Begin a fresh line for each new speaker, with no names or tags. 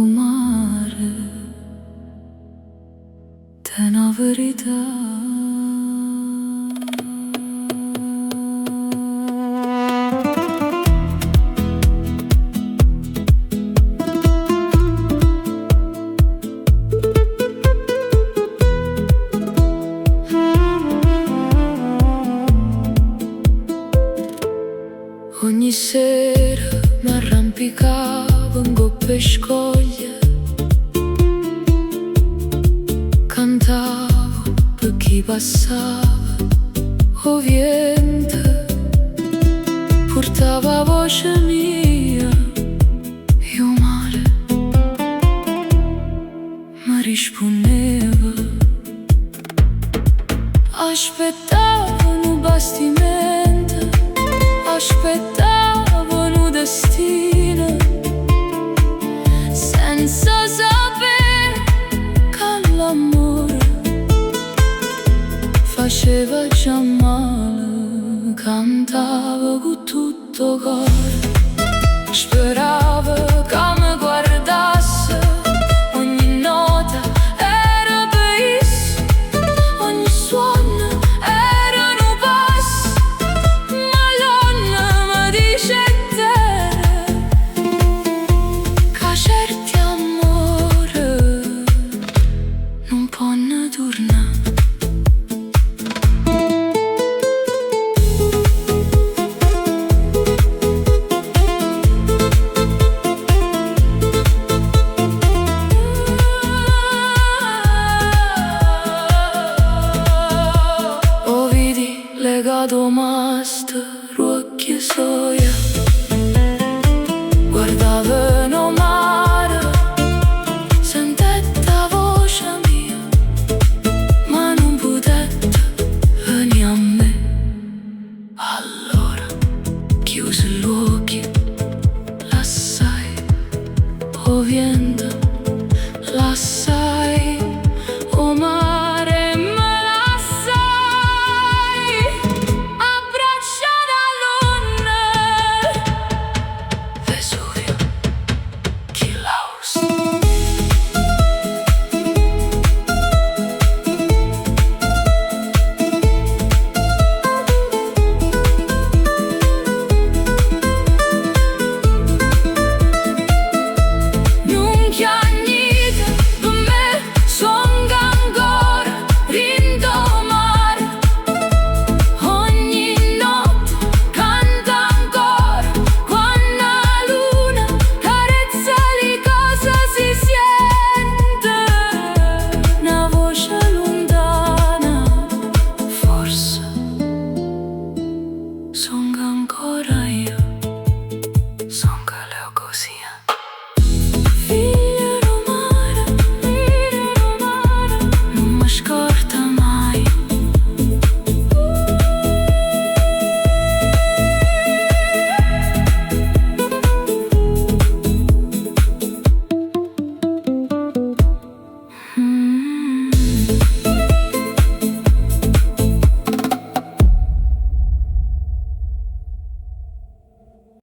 mare della verità. Ogni sera mi arrampicavo in goppe scoglie, cantavo per chi passava, o vento portava voce mia, e o mare mi rispondeva. Aspettavo un bastimento, aspettavo un destino, senza sapere che l'amore faceva già male. Cantavo con tutto cuore, speravo che mi guardasse. Ogni nota era bellissima, ogni suono era un passo, ma l'onna mi dice che certi amore non possono tornare. Legato masta, ruocchie soia, guardavano mare, sentette voce mia, ma non potette venire a me. Allora chiuse gli occhi, lassai, o vento, lassai.